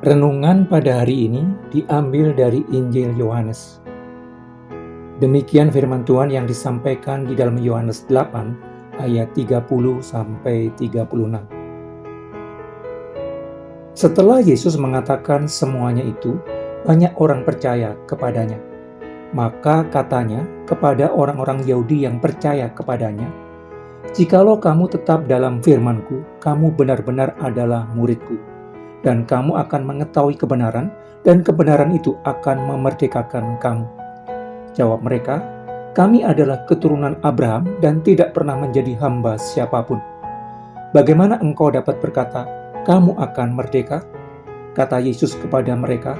Renungan pada hari ini diambil dari Injil Yohanes. Demikian firman Tuhan yang disampaikan di dalam Yohanes 8 ayat 30 sampai 36. Setelah Yesus mengatakan semuanya itu, banyak orang percaya kepadanya. Maka katanya kepada orang-orang Yahudi yang percaya kepadanya, "Jikalau kamu tetap dalam firman-Ku, kamu benar-benar adalah murid-Ku. Dan kamu akan mengetahui kebenaran, dan kebenaran itu akan memerdekakan kamu." Jawab mereka, "Kami adalah keturunan Abraham dan tidak pernah menjadi hamba siapapun. Bagaimana engkau dapat berkata, kamu akan merdeka?" Kata Yesus kepada mereka,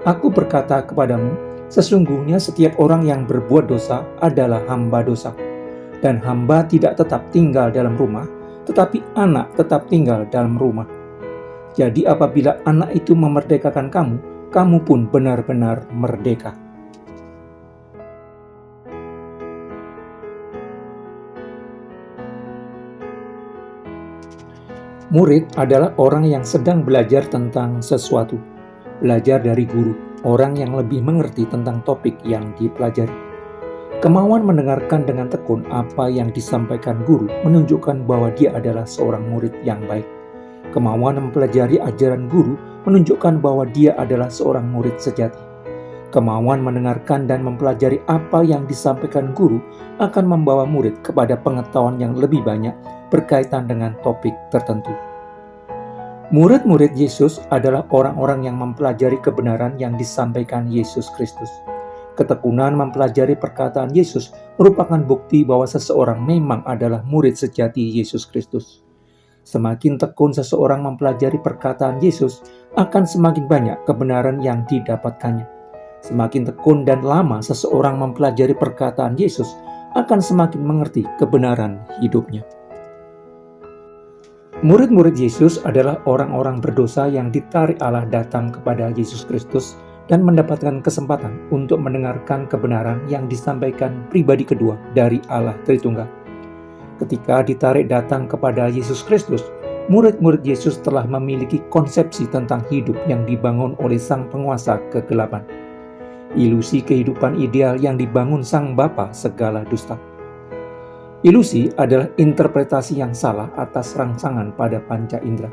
"Aku berkata kepadamu, sesungguhnya setiap orang yang berbuat dosa adalah hamba dosa. Dan hamba tidak tetap tinggal dalam rumah, tetapi anak tetap tinggal dalam rumah. Jadi apabila anak itu memerdekakan kamu, kamu pun benar-benar merdeka." Murid adalah orang yang sedang belajar tentang sesuatu. Belajar dari guru, orang yang lebih mengerti tentang topik yang dipelajari. Kemauan mendengarkan dengan tekun apa yang disampaikan guru menunjukkan bahwa dia adalah seorang murid yang baik. Kemauan mempelajari ajaran guru menunjukkan bahwa dia adalah seorang murid sejati. Kemauan mendengarkan dan mempelajari apa yang disampaikan guru akan membawa murid kepada pengetahuan yang lebih banyak berkaitan dengan topik tertentu. Murid-murid Yesus adalah orang-orang yang mempelajari kebenaran yang disampaikan Yesus Kristus. Ketekunan mempelajari perkataan Yesus merupakan bukti bahwa seseorang memang adalah murid sejati Yesus Kristus. Semakin tekun seseorang mempelajari perkataan Yesus, akan semakin banyak kebenaran yang didapatkannya. Semakin tekun dan lama seseorang mempelajari perkataan Yesus, akan semakin mengerti kebenaran hidupnya. Murid-murid Yesus adalah orang-orang berdosa yang ditarik Allah datang kepada Yesus Kristus dan mendapatkan kesempatan untuk mendengarkan kebenaran yang disampaikan pribadi kedua dari Allah Tritunggal. Ketika ditarik datang kepada Yesus Kristus, murid-murid Yesus telah memiliki konsepsi tentang hidup yang dibangun oleh sang penguasa kegelapan. Ilusi kehidupan ideal yang dibangun sang bapa segala dusta. Ilusi adalah interpretasi yang salah atas rangsangan pada panca indera.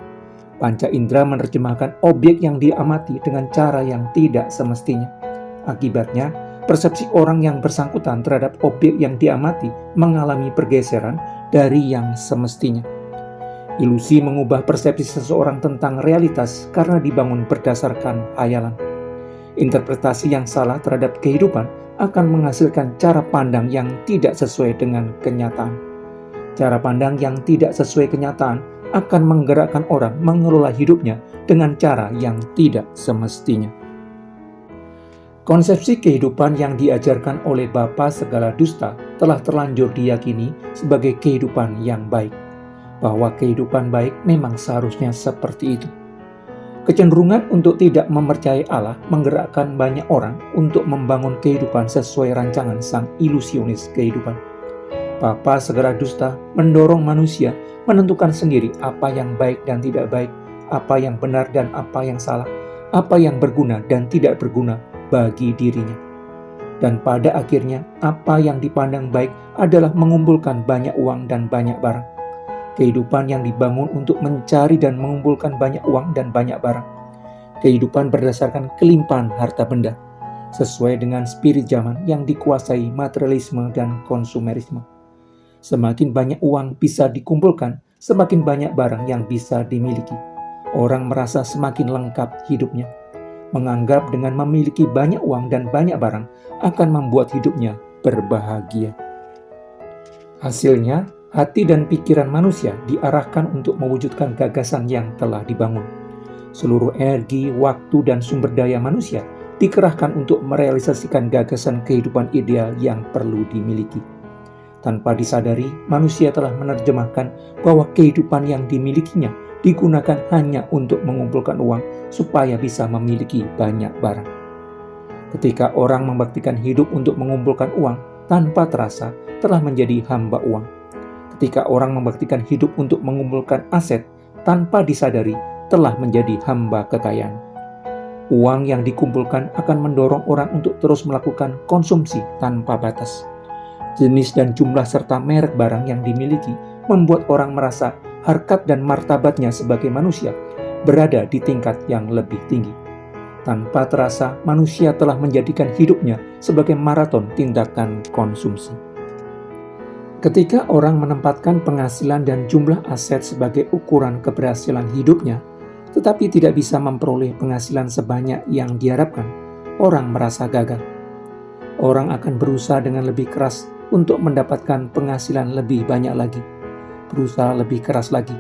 Panca indera menerjemahkan objek yang diamati dengan cara yang tidak semestinya. Akibatnya, persepsi orang yang bersangkutan terhadap objek yang diamati mengalami pergeseran dari yang semestinya. Ilusi mengubah persepsi seseorang tentang realitas karena dibangun berdasarkan hayalan. Interpretasi yang salah terhadap kehidupan akan menghasilkan cara pandang yang tidak sesuai dengan kenyataan. Cara pandang yang tidak sesuai kenyataan akan menggerakkan orang mengelola hidupnya dengan cara yang tidak semestinya. Konsepsi kehidupan yang diajarkan oleh bapa segala dusta telah terlanjur diyakini sebagai kehidupan yang baik, bahwa kehidupan baik memang seharusnya seperti itu. Kecenderungan untuk tidak mempercayai Allah menggerakkan banyak orang untuk membangun kehidupan sesuai rancangan sang ilusionis kehidupan. Bapa segala dusta mendorong manusia menentukan sendiri apa yang baik dan tidak baik, apa yang benar dan apa yang salah, apa yang berguna dan tidak berguna bagi dirinya. Dan pada akhirnya, apa yang dipandang baik adalah mengumpulkan banyak uang dan banyak barang. Kehidupan yang dibangun untuk mencari dan mengumpulkan banyak uang dan banyak barang. Kehidupan berdasarkan kelimpahan harta benda, sesuai dengan spirit zaman yang dikuasai materialisme dan konsumerisme. Semakin banyak uang bisa dikumpulkan, semakin banyak barang yang bisa dimiliki. Orang merasa semakin lengkap hidupnya. Menganggap dengan memiliki banyak uang dan banyak barang akan membuat hidupnya berbahagia. Hasilnya, hati dan pikiran manusia diarahkan untuk mewujudkan gagasan yang telah dibangun. Seluruh energi, waktu, dan sumber daya manusia dikerahkan untuk merealisasikan gagasan kehidupan ideal yang perlu dimiliki. Tanpa disadari, manusia telah menerjemahkan bahwa kehidupan yang dimilikinya digunakan hanya untuk mengumpulkan uang supaya bisa memiliki banyak barang. Ketika orang membaktikan hidup untuk mengumpulkan uang, tanpa terasa telah menjadi hamba uang. Ketika orang membaktikan hidup untuk mengumpulkan aset, tanpa disadari telah menjadi hamba kekayaan. Uang yang dikumpulkan akan mendorong orang untuk terus melakukan konsumsi tanpa batas. Jenis dan jumlah serta merek barang yang dimiliki membuat orang merasa harkat dan martabatnya sebagai manusia berada di tingkat yang lebih tinggi. Tanpa terasa, manusia telah menjadikan hidupnya sebagai maraton tindakan konsumsi. Ketika orang menempatkan penghasilan dan jumlah aset sebagai ukuran keberhasilan hidupnya, tetapi tidak bisa memperoleh penghasilan sebanyak yang diharapkan, orang merasa gagal. Orang akan berusaha dengan lebih keras untuk mendapatkan penghasilan lebih banyak lagi, berusaha lebih keras lagi.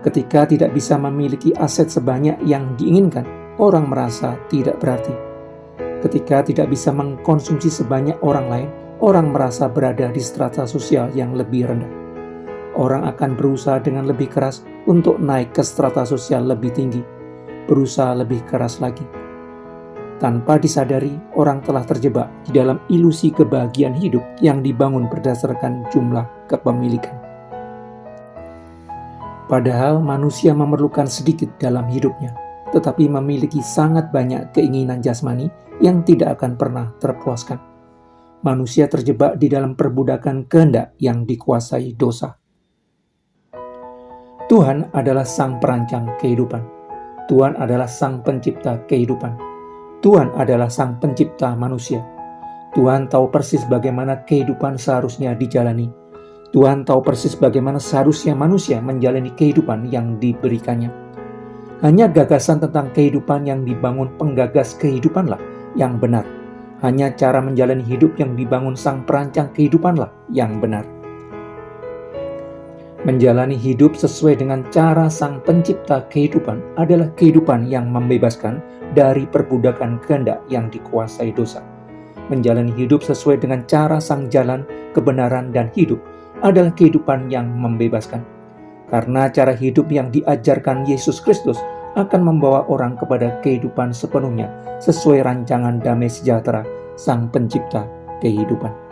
Ketika tidak bisa memiliki aset sebanyak yang diinginkan, orang merasa tidak berarti. Ketika tidak bisa mengkonsumsi sebanyak orang lain, orang merasa berada di strata sosial yang lebih rendah. Orang akan berusaha dengan lebih keras untuk naik ke strata sosial lebih tinggi, berusaha lebih keras lagi. Tanpa disadari, orang telah terjebak di dalam ilusi kebahagiaan hidup yang dibangun berdasarkan jumlah kepemilikan. Padahal manusia memerlukan sedikit dalam hidupnya, tetapi memiliki sangat banyak keinginan jasmani yang tidak akan pernah terpuaskan. Manusia terjebak di dalam perbudakan kehendak yang dikuasai dosa. Tuhan adalah sang perancang kehidupan. Tuhan adalah sang pencipta kehidupan. Tuhan adalah sang pencipta manusia. Tuhan tahu persis bagaimana kehidupan seharusnya dijalani. Tuhan tahu persis bagaimana seharusnya manusia menjalani kehidupan yang diberikannya. Hanya gagasan tentang kehidupan yang dibangun penggagas kehidupanlah yang benar. Hanya cara menjalani hidup yang dibangun sang perancang kehidupanlah yang benar. Menjalani hidup sesuai dengan cara sang pencipta kehidupan adalah kehidupan yang membebaskan dari perbudakan kehendak yang dikuasai dosa. Menjalani hidup sesuai dengan cara sang jalan, kebenaran, dan hidup adalah kehidupan yang membebaskan. Karena cara hidup yang diajarkan Yesus Kristus akan membawa orang kepada kehidupan sepenuhnya sesuai rancangan damai sejahtera sang pencipta kehidupan.